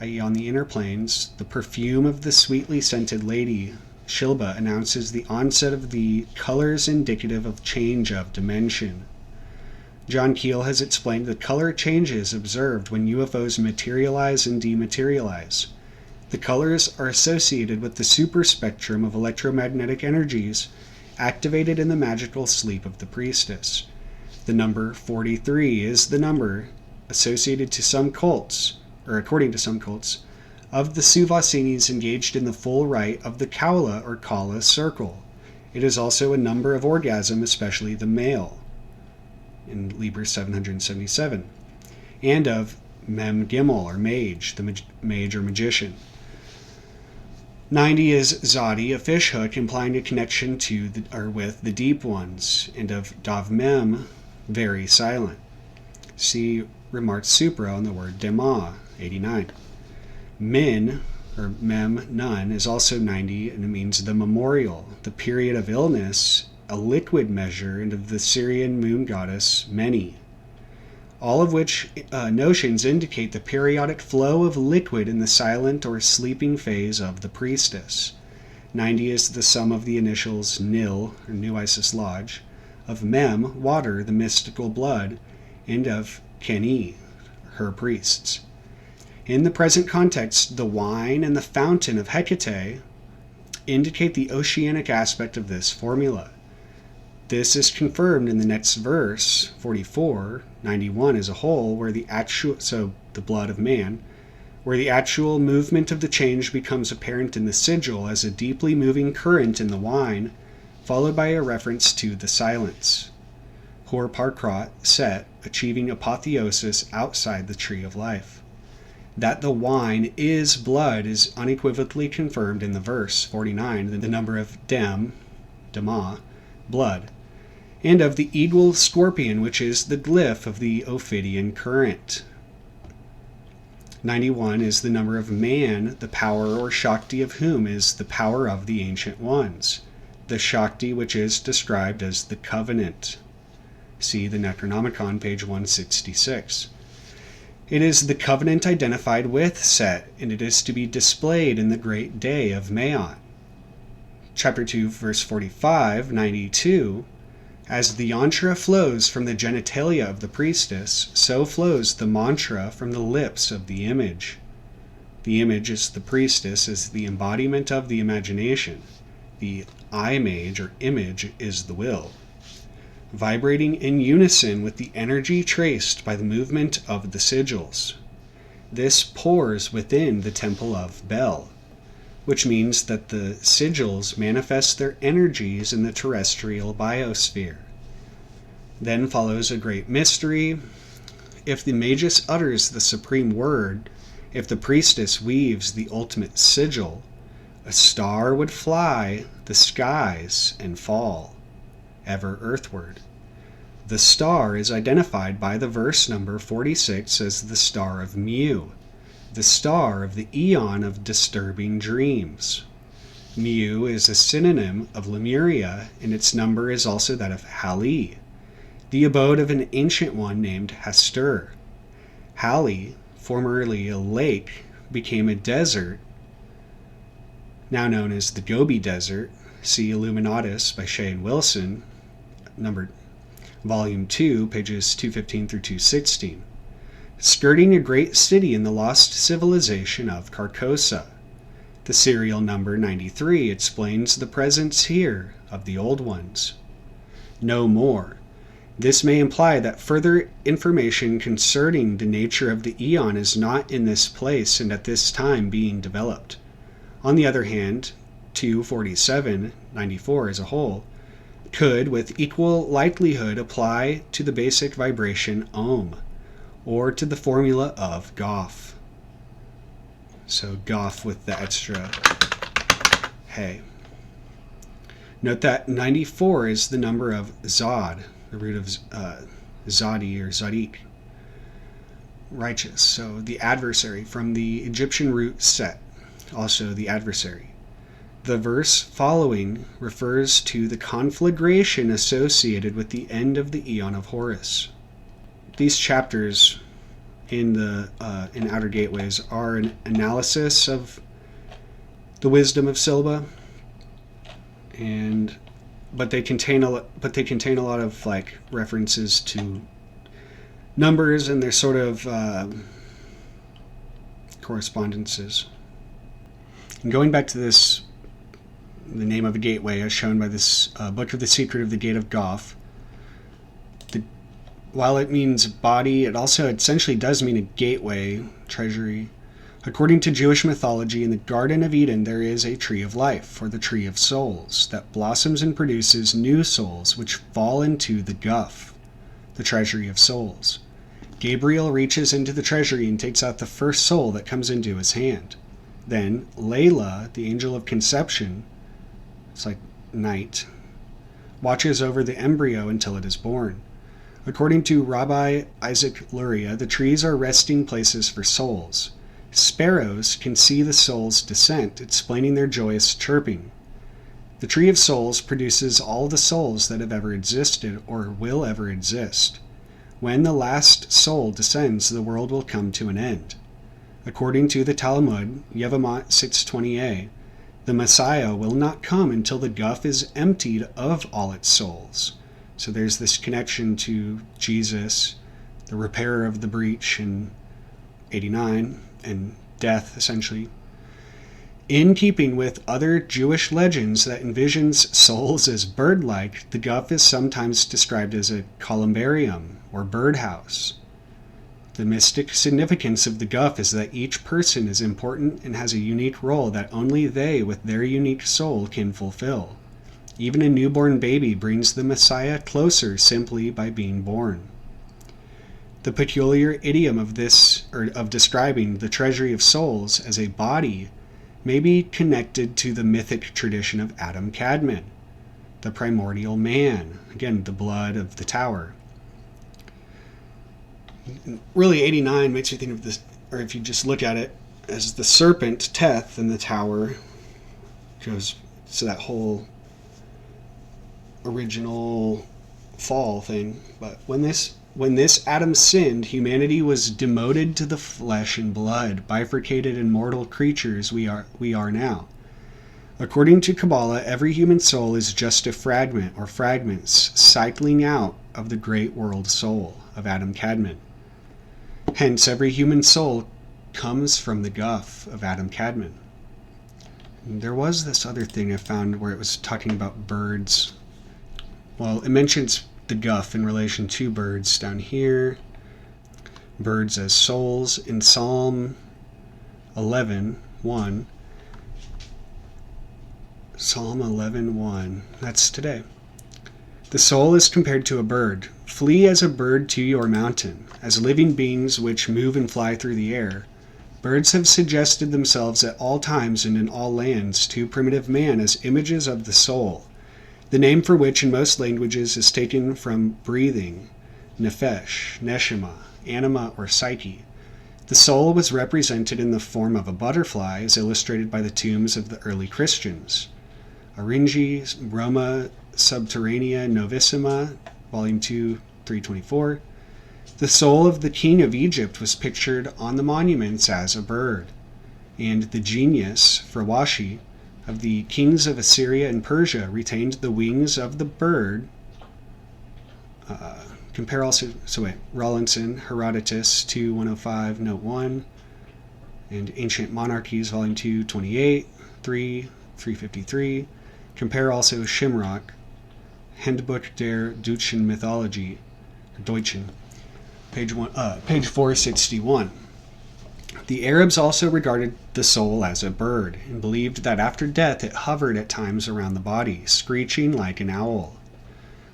i.e. on the inner planes, the perfume of the sweetly scented lady, Shilba, announces the onset of the colors indicative of change of dimension. John Keel has explained the color changes observed when UFOs materialize and dematerialize. The colors are associated with the superspectrum of electromagnetic energies activated in the magical sleep of the priestess. The number 43 is the number associated to some cults, or according to some cults, of the Suvasinis engaged in the full rite of the Kaula or Kala circle. It is also a number of orgasm, especially the male, in Liber 777, and of Mem Gimel, or mage, the mage or magician. 90 is Zadi, a fishhook, implying a connection to with the deep ones, and of Dav Mem, very silent. See Remarks Supra on the word Dema, 89. Min, or Mem, none, is also 90, and it means the memorial, the period of illness, a liquid measure, and of the Syrian moon goddess Meni. All of which notions indicate the periodic flow of liquid in the silent or sleeping phase of the priestess. 90 is the sum of the initials Nil, or New Isis Lodge, of Mem, water, the mystical blood, and of Keni, her priests. In the present context, the wine and the fountain of Hecate indicate the oceanic aspect of this formula. This is confirmed in the next verse, 44, 91 as a whole, where the blood of man, where the actual movement of the change becomes apparent in the sigil as a deeply moving current in the wine, followed by a reference to the silence. Hor Parkrat, Set, achieving apotheosis outside the tree of life. That the wine is blood is unequivocally confirmed in the verse, 49, the number of Dema, blood, and of the eagle scorpion, which is the glyph of the Ophidian current. 91 is the number of man, the power or Shakti of whom is the power of the Ancient Ones, the Shakti which is described as the covenant. See the Necronomicon, page 166. It is the covenant identified with Set, and it is to be displayed in the great day of Maat. Chapter 2, verse 45, 92, as the yantra flows from the genitalia of the priestess, so flows the mantra from the lips of the image. The image is the priestess, is the embodiment of the imagination. The image or image is the will, vibrating in unison with the energy traced by the movement of the sigils. This pours within the temple of Bel, which means that the sigils manifest their energies in the terrestrial biosphere. Then follows a great mystery. If the magus utters the supreme word, if the priestess weaves the ultimate sigil, a star would fly the skies and fall, ever earthward. The star is identified by the verse number 46 as the star of Mu, the star of the eon of disturbing dreams. Mu is a synonym of Lemuria, and its number is also that of Hali, the abode of an ancient one named Hastur. Hali, formerly a lake, became a desert, now known as the Gobi Desert. See Illuminatus by Shea and Wilson, Volume 2, pages 215 through 216, skirting a great city in the lost civilization of Carcosa. The serial number 93 explains the presence here of the old ones. No more. This may imply that further information concerning the nature of the eon is not in this place and at this time being developed. On the other hand, 24794 as a whole could with equal likelihood apply to the basic vibration Om, or to the formula of Goff. So Goff with the extra hey. Note that 94 is the number of Zod, the root of Zadi or Zadik, righteous. So the adversary, from the Egyptian root Set, also the adversary. The verse following refers to the conflagration associated with the end of the Eon of Horus. These chapters in Outer Gateways are an analysis of the wisdom of Silba, but they contain a lot of like references to numbers, and they're sort of correspondences. And going back to this, the name of a gateway as shown by this Book of the Secret of the Gate of Goff. While it means body, it also essentially does mean a gateway, treasury. According to Jewish mythology, in the Garden of Eden there is a tree of life, or the tree of souls, that blossoms and produces new souls which fall into the Guff, the treasury of souls. Gabriel reaches into the treasury and takes out the first soul that comes into his hand. Then Layla, the angel of conception, it's like night, watches over the embryo until it is born. According to Rabbi Isaac Luria, the trees are resting places for souls. Sparrows can see the soul's descent, explaining their joyous chirping. The tree of souls produces all the souls that have ever existed or will ever exist. When the last soul descends, the world will come to an end. According to the Talmud, Yevamot 620a, the Messiah will not come until the Guff is emptied of all its souls. So there's this connection to Jesus, the repairer of the breach in 89, and death, essentially. In keeping with other Jewish legends that envisions souls as bird-like, the Guff is sometimes described as a columbarium, or birdhouse. The mystic significance of the Guff is that each person is important and has a unique role that only they with their unique soul can fulfill. Even a newborn baby brings the Messiah closer simply by being born. The peculiar idiom of describing the treasury of souls as a body may be connected to the mythic tradition of Adam Kadmon, the primordial man, again, the blood of the tower. Really, 89 makes you think of this, or if you just look at it, as the serpent, Teth, and the tower goes to that whole original fall thing. But when this Adam sinned, humanity was demoted to the flesh and blood, bifurcated and mortal creatures we are now. According to Kabbalah, every human soul is just a fragment or fragments cycling out of the great world soul of Adam Kadmon. Hence, every human soul comes from the Guff of Adam Kadmon. There was this other thing I found where it was talking about birds. Well, it mentions the Guff in relation to birds down here. Birds as souls in Psalm 11:1. Psalm 11:1. That's today. The soul is compared to a bird. Flee as a bird to your mountain. As living beings which move and fly through the air, birds have suggested themselves at all times and in all lands to primitive man as images of the soul, the name for which in most languages is taken from breathing, nefesh, neshama, anima, or psyche. The soul was represented in the form of a butterfly, as illustrated by the tombs of the early Christians. Aringi, Roma Subterranea Novissima, Volume 2, 324. The soul of the king of Egypt was pictured on the monuments as a bird, and the genius, Frawashi, of the kings of Assyria and Persia retained the wings of the bird. Compare also, Rawlinson, Herodotus 2:105, Note 1, and Ancient Monarchies, Volume 2, 28, 3, 353. Compare also Shimrock, Handbuch der Deutschen Mythologie, Deutschen, page 461. The Arabs also regarded the soul as a bird, and believed that after death it hovered at times around the body, screeching like an owl.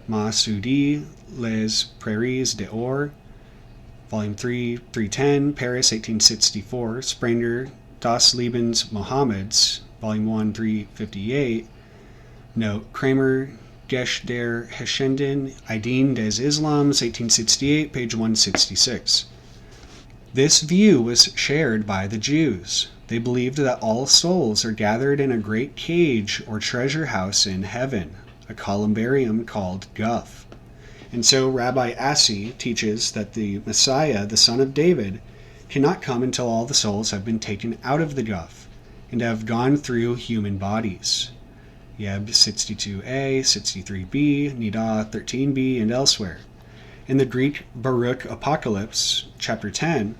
Masudi, Les Prairies d'Or, Volume 3, 310, Paris, 1864. Sprenger, Das Lebens Mohammeds, Volume 1, 358. Note, Kramer, Gesch der Heshenden, Ideen des Islams, 1868, page 166. This view was shared by the Jews. They believed that all souls are gathered in a great cage or treasure house in heaven, a columbarium called Guff. And so Rabbi Assi teaches that the Messiah, the son of David, cannot come until all the souls have been taken out of the Guff and have gone through human bodies. Yeb 62a, 63b, Nida 13b, and elsewhere. In the Greek Baruch Apocalypse, chapter 10,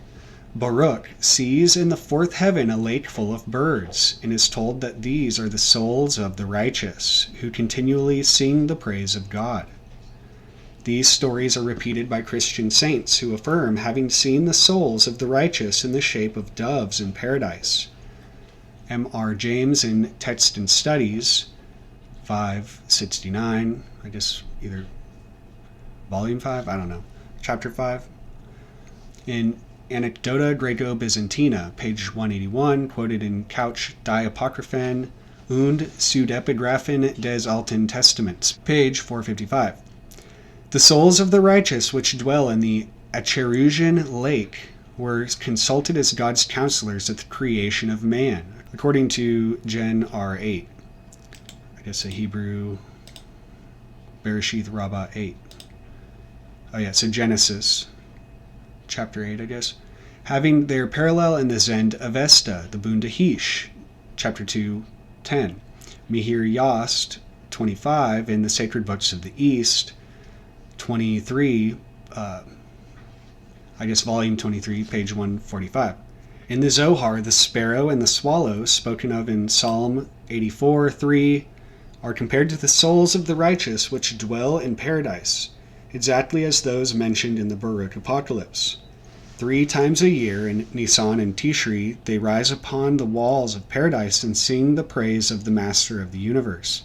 Baruch sees in the fourth heaven a lake full of birds, and is told that these are the souls of the righteous, who continually sing the praise of God. These stories are repeated by Christian saints who affirm having seen the souls of the righteous in the shape of doves in paradise. M.R. James in Text and Studies, 569, I guess either Volume 5, I don't know, Chapter 5. In Anecdota Greco-Byzantina, page 181, quoted in Couch Die Apocryphen und Pseudepigraphen des Alten Testaments, page 455. The souls of the righteous which dwell in the Acherusian lake were consulted as God's counselors at the creation of man, according to Gen R8. I guess a Hebrew Bereshith Rabbah 8. Oh yeah, so Genesis, chapter 8, I guess. Having their parallel in the Zend Avesta, the Bundahish, chapter 2, 10. Mihir Yost, 25, in the Sacred Books of the East, 23, I guess volume 23, page 145. In the Zohar, the sparrow and the swallow, spoken of in Psalm 84, 3, are compared to the souls of the righteous which dwell in paradise, exactly as those mentioned in the Baruch Apocalypse. 3 times a year, in Nisan and Tishri, they rise upon the walls of paradise and sing the praise of the Master of the universe,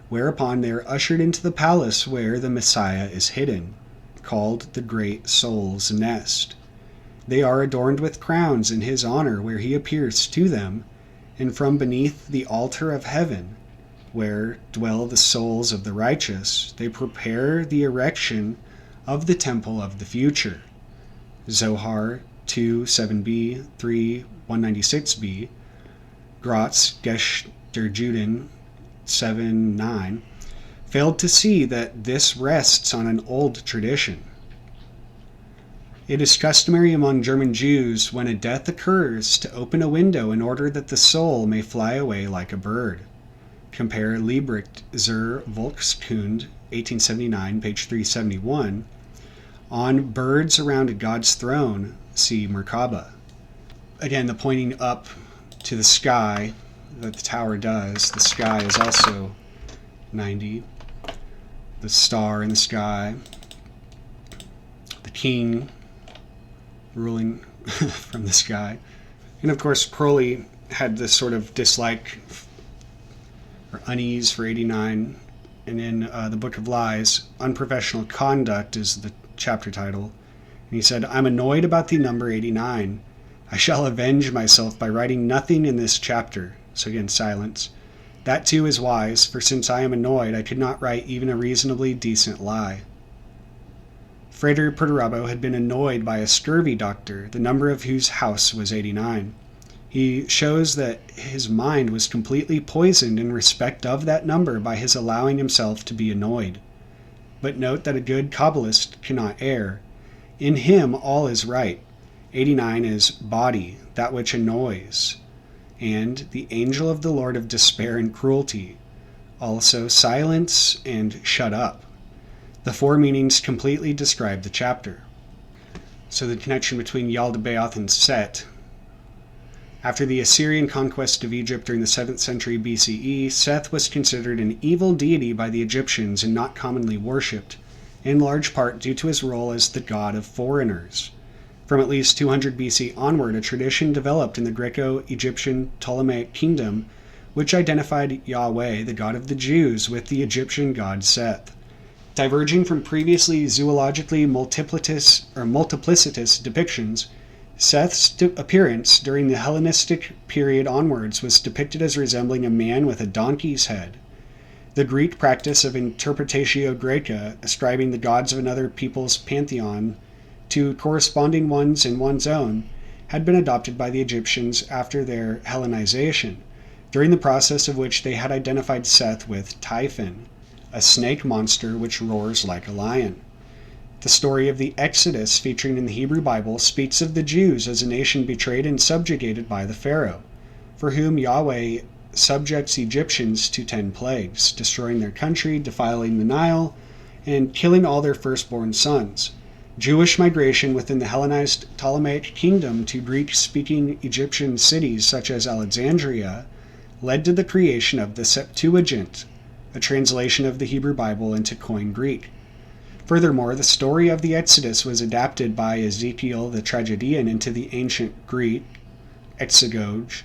whereupon they are ushered into the palace where the Messiah is hidden, called the Great Soul's Nest. They are adorned with crowns in his honor, where he appears to them, and from beneath the altar of heaven, where dwell the souls of the righteous, they prepare the erection of the temple of the future. Zohar 2, 7b, 3, 196b, Gratz, Gesch der Juden 7, 9, failed to see that this rests on an old tradition. It is customary among German Jews, when a death occurs, to open a window in order that the soul may fly away like a bird. Compare Liebrecht zur Volkskund, 1879, page 371. On birds around God's throne, see Merkaba. Again, the pointing up to the sky that the tower does. The sky is also 90. The star in the sky. The king ruling from the sky. And of course, Crowley had this sort of dislike or unease for 89. And in the Book of Lies, Unprofessional Conduct is the chapter title. And he said, I'm annoyed about the number 89. I shall avenge myself by writing nothing in this chapter. So again, silence. That too is wise, for since I am annoyed, I could not write even a reasonably decent lie. Frater Perturabo had been annoyed by a scurvy doctor, the number of whose house was 89. He shows that his mind was completely poisoned in respect of that number by his allowing himself to be annoyed. But note that a good Kabbalist cannot err. In him all is right. 89 is body, that which annoys, and the angel of the Lord of despair and cruelty, also silence and shut up. The 4 meanings completely describe the chapter. So the connection between Yaldabaoth and Set. After the Assyrian conquest of Egypt during the 7th century BCE, Seth was considered an evil deity by the Egyptians and not commonly worshipped, in large part due to his role as the god of foreigners. From at least 200 BC onward, a tradition developed in the Greco-Egyptian Ptolemaic kingdom which identified Yahweh, the god of the Jews, with the Egyptian god Seth. Diverging from previously zoologically multiplicitous depictions, Seth's appearance during the Hellenistic period onwards was depicted as resembling a man with a donkey's head. The Greek practice of interpretatio Graeca, ascribing the gods of another people's pantheon to corresponding ones in one's own, had been adopted by the Egyptians after their Hellenization, during the process of which they had identified Seth with Typhon, a snake monster which roars like a lion. The story of the Exodus featuring in the Hebrew Bible speaks of the Jews as a nation betrayed and subjugated by the Pharaoh, for whom Yahweh subjects Egyptians to 10 plagues, destroying their country, defiling the Nile, and killing all their firstborn sons. Jewish migration within the Hellenized Ptolemaic kingdom to Greek-speaking Egyptian cities such as Alexandria led to the creation of the Septuagint, a translation of the Hebrew Bible into Koine Greek. Furthermore, the story of the Exodus was adapted by Ezekiel the tragedian into the ancient Greek exagoge,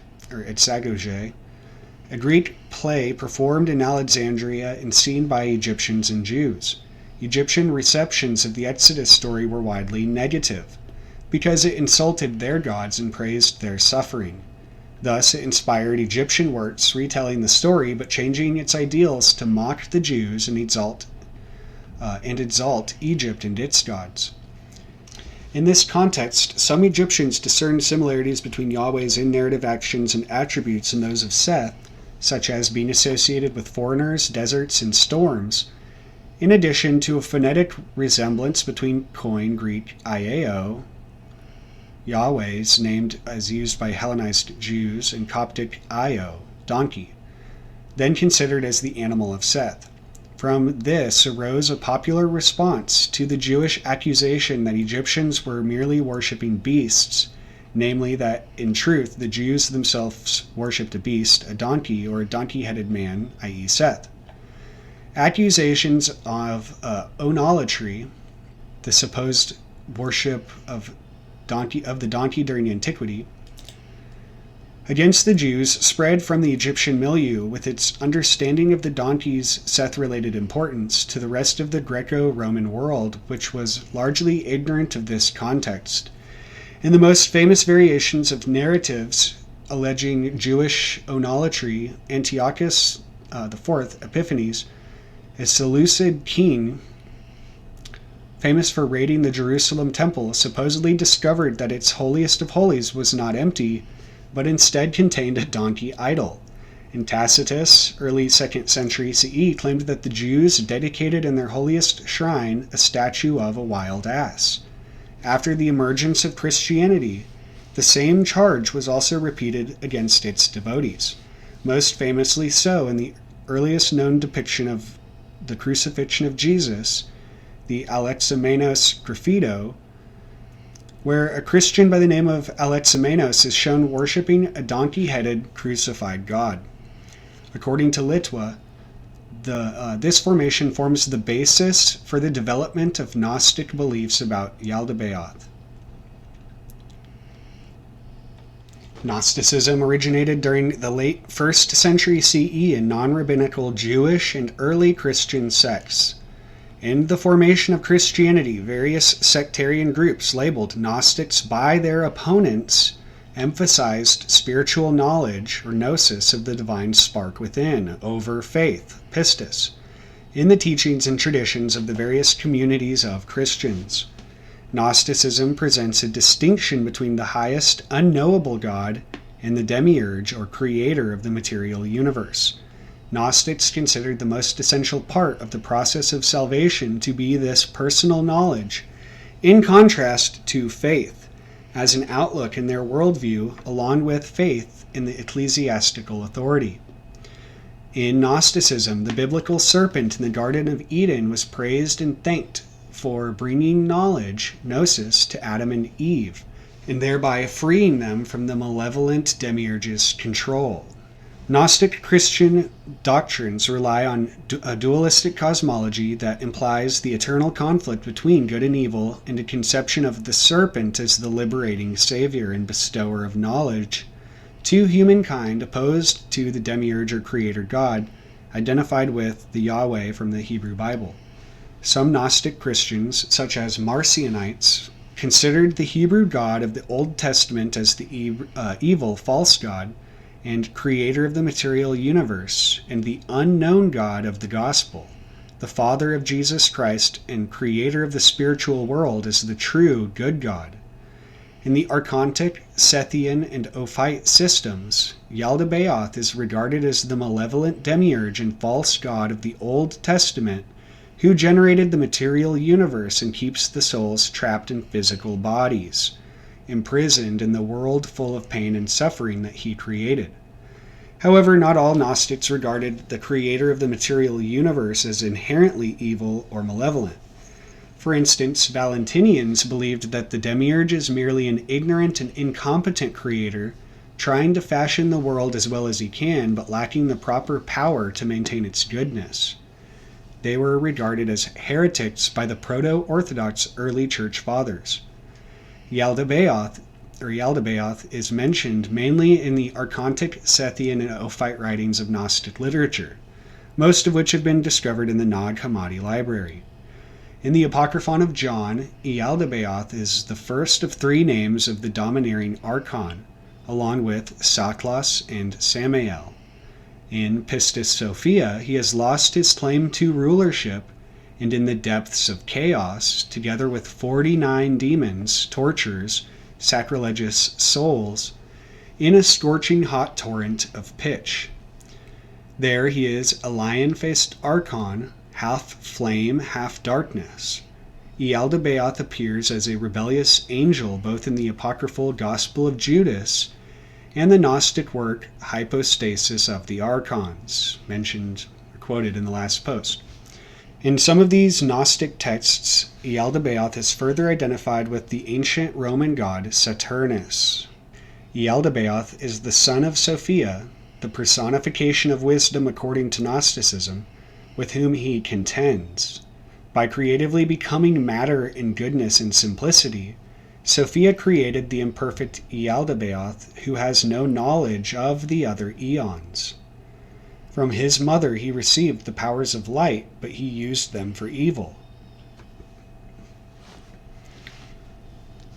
a Greek play performed in Alexandria and seen by Egyptians and Jews. Egyptian receptions of the Exodus story were widely negative, because it insulted their gods and praised their suffering. Thus, it inspired Egyptian works retelling the story but changing its ideals to mock the Jews and exalt Egypt and its gods. In this context, some Egyptians discerned similarities between Yahweh's in-narrative actions and attributes and those of Seth, such as being associated with foreigners, deserts, and storms, in addition to a phonetic resemblance between Koine Greek Iao, Yahweh's named as used by Hellenized Jews, and Coptic Io, donkey, then considered as the animal of Seth. From this arose a popular response to the Jewish accusation that Egyptians were merely worshipping beasts, namely that, in truth, the Jews themselves worshipped a beast, a donkey, or a donkey-headed man, i.e. Seth. Accusations of onolatry, the supposed worship of the donkey during antiquity, against the Jews spread from the Egyptian milieu with its understanding of the donkey's Seth-related importance to the rest of the Greco-Roman world, which was largely ignorant of this context. In the most famous variations of narratives alleging Jewish onolatry, Antiochus IV Epiphanes, a Seleucid king famous for raiding the Jerusalem temple, supposedly discovered that its holiest of holies was not empty, but instead contained a donkey idol. And Tacitus, early 2nd century CE, claimed that the Jews dedicated in their holiest shrine a statue of a wild ass. After the emergence of Christianity, the same charge was also repeated against its devotees, most famously so in the earliest known depiction of the crucifixion of Jesus, the Alexamenos Graffido, where a Christian by the name of Alexamenos is shown worshipping a donkey-headed crucified god. According to Litwa, this formation forms the basis for the development of Gnostic beliefs about Yaldabaoth. Gnosticism originated during the late 1st century CE in non-rabbinical Jewish and early Christian sects. In the formation of Christianity, various sectarian groups labeled Gnostics by their opponents emphasized spiritual knowledge or gnosis of the divine spark within over faith, pistis, in the teachings and traditions of the various communities of Christians. Gnosticism presents a distinction between the highest unknowable God and the demiurge or creator of the material universe. Gnostics considered the most essential part of the process of salvation to be this personal knowledge, in contrast to faith, as an outlook in their worldview, along with faith in the ecclesiastical authority. In Gnosticism, the biblical serpent in the Garden of Eden was praised and thanked for bringing knowledge, gnosis, to Adam and Eve, and thereby freeing them from the malevolent demiurge's control. Gnostic Christian doctrines rely on a dualistic cosmology that implies the eternal conflict between good and evil, and a conception of the serpent as the liberating savior and bestower of knowledge to humankind, opposed to the demiurge or creator God, identified with the Yahweh from the Hebrew Bible. Some Gnostic Christians, such as Marcionites, considered the Hebrew God of the Old Testament as the evil false God and creator of the material universe, and the unknown God of the Gospel, the Father of Jesus Christ and creator of the spiritual world, as the true good God. In the Archontic, Sethian, and Ophite systems, Yaldabaoth is regarded as the malevolent demiurge and false god of the Old Testament who generated the material universe and keeps the souls trapped in physical bodies, imprisoned in the world full of pain and suffering that he created. However, not all Gnostics regarded the creator of the material universe as inherently evil or malevolent. For instance, Valentinians believed that the demiurge is merely an ignorant and incompetent creator, trying to fashion the world as well as he can, but lacking the proper power to maintain its goodness. They were regarded as heretics by the proto-Orthodox early church fathers. Yaldabaoth is mentioned mainly in the Archontic, Sethian, and Ophite writings of Gnostic literature, most of which have been discovered in the Nag Hammadi library. In the Apocryphon of John, Yaldabaoth is the first of three names of the domineering Archon, along with Saklas and Samael. In Pistis Sophia, he has lost his claim to rulership, and in the depths of chaos, together with 49 demons, tortures, sacrilegious souls, in a scorching hot torrent of pitch. There he is a lion-faced Archon, half flame, half darkness. Yaldabaoth appears as a rebellious angel both in the apocryphal Gospel of Judas and the Gnostic work Hypostasis of the Archons, mentioned or quoted in the last post. In some of these Gnostic texts, Yaldabaoth is further identified with the ancient Roman god Saturnus. Yaldabaoth is the son of Sophia, the personification of wisdom according to Gnosticism, with whom he contends. By creatively becoming matter in goodness and simplicity, Sophia created the imperfect Yaldabaoth, who has no knowledge of the other eons. From his mother he received the powers of light, but he used them for evil.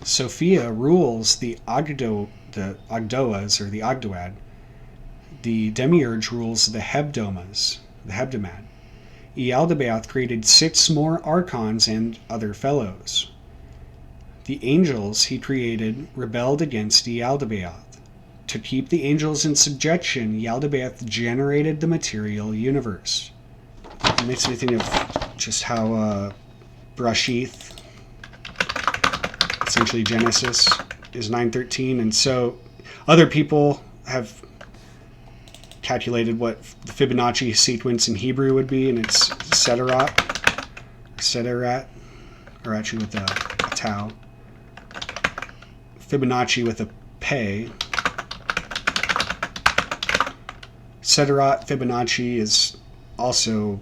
Sophia rules the Ogdoas, or the Ogdoad. The Demiurge rules the Hebdomad. Yaldabaoth created 6 more Archons and other fellows. The angels he created rebelled against Yaldabaoth. To keep the angels in subjection, Yaldabaoth generated the material universe. It makes me think of just how Brashith, essentially Genesis, is 9:13, and so other people have calculated what the Fibonacci sequence in Hebrew would be, and it's Sederat, or actually with a tau. Fibonacci with a pei. Sederat Fibonacci is also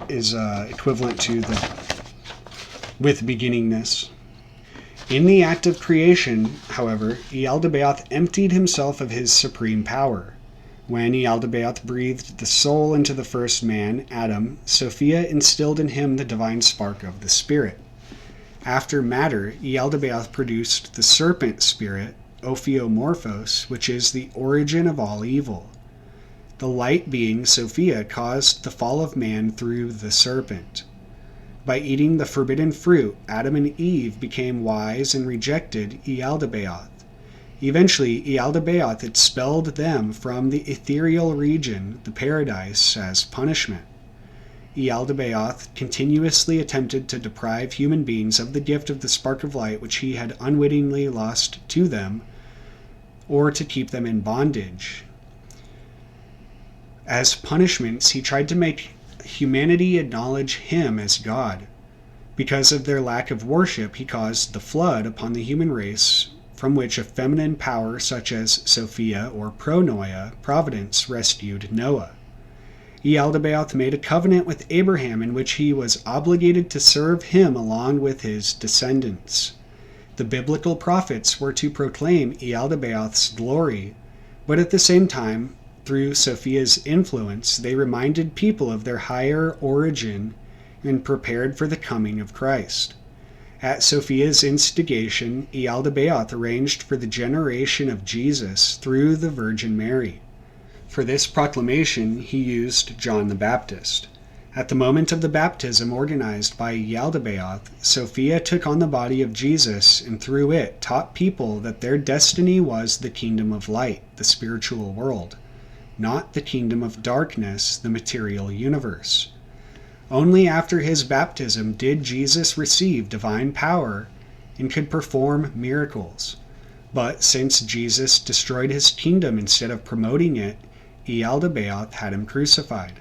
equivalent to the with beginningness. In the act of creation, however, Yaldabaoth emptied himself of his supreme power. When Yaldabaoth breathed the soul into the first man, Adam, Sophia instilled in him the divine spark of the spirit. After matter, Yaldabaoth produced the serpent spirit, Ophiomorphos, which is the origin of all evil. The light being, Sophia, caused the fall of man through the serpent. By eating the forbidden fruit, Adam and Eve became wise and rejected Yaldabaoth. Eventually, Yaldabaoth expelled them from the ethereal region, the paradise, as punishment. Yaldabaoth continuously attempted to deprive human beings of the gift of the spark of light which he had unwittingly lost to them, or to keep them in bondage. As punishments, he tried to make humanity acknowledge him as God. Because of their lack of worship, he caused the flood upon the human race, from which a feminine power such as Sophia or Pronoia, providence, rescued Noah. Yaldabaoth made a covenant with Abraham in which he was obligated to serve him along with his descendants. The biblical prophets were to proclaim Yaldabaoth's glory, but at the same time, through Sophia's influence, they reminded people of their higher origin and prepared for the coming of Christ. At Sophia's instigation, Yaldabaoth arranged for the generation of Jesus through the Virgin Mary. For this proclamation, he used John the Baptist. At the moment of the baptism organized by Yaldabaoth, Sophia took on the body of Jesus and through it taught people that their destiny was the kingdom of light, the spiritual world, not the kingdom of darkness, the material universe. Only after his baptism did Jesus receive divine power and could perform miracles. But since Jesus destroyed his kingdom instead of promoting it, Yaldabaoth had him crucified.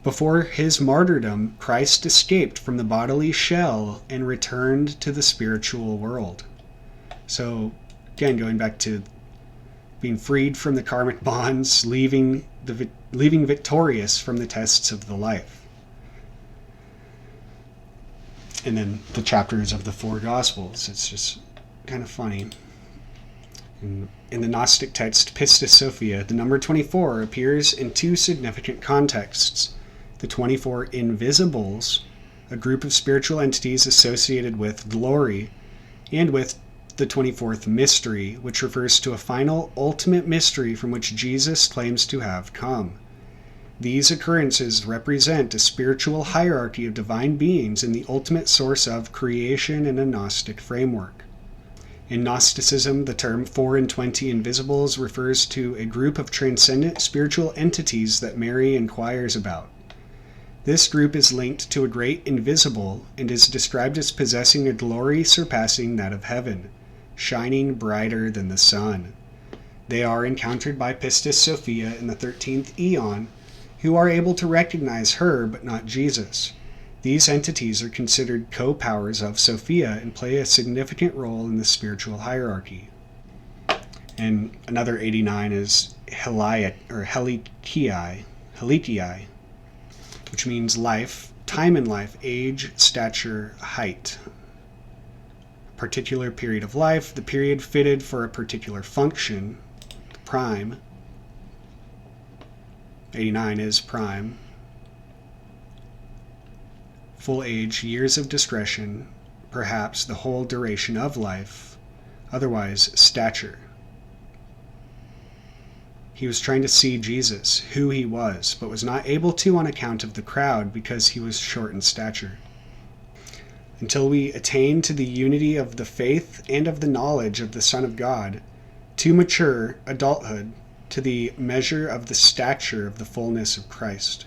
Before his martyrdom, Christ escaped from the bodily shell and returned to the spiritual world. So, again, going back to being freed from the karmic bonds, leaving victorious from the tests of the life. And then the chapters of the four Gospels. It's just kind of funny. In the Gnostic text Pistis Sophia, the number 24 appears in two significant contexts. The 24 invisibles, a group of spiritual entities associated with glory, and with the 24th mystery, which refers to a final, ultimate mystery from which Jesus claims to have come. These occurrences represent a spiritual hierarchy of divine beings and the ultimate source of creation in a Gnostic framework. In Gnosticism, the term 4 and 20 invisibles refers to a group of transcendent spiritual entities that Mary inquires about. This group is linked to a great invisible and is described as possessing a glory surpassing that of heaven, shining brighter than the sun. They are encountered by Pistis Sophia in the 13th eon, who are able to recognize her but not Jesus. These entities are considered co-powers of Sophia and play a significant role in the spiritual hierarchy. And another 89 is Helikii, which means life, time in life, age, stature, height. A particular period of life, the period fitted for a particular function, prime. 89 is prime. Full age, years of discretion, perhaps the whole duration of life, otherwise stature. He was trying to see Jesus, who he was, but was not able to on account of the crowd because he was short in stature. Until we attain to the unity of the faith and of the knowledge of the Son of God, to mature adulthood, to the measure of the stature of the fullness of Christ.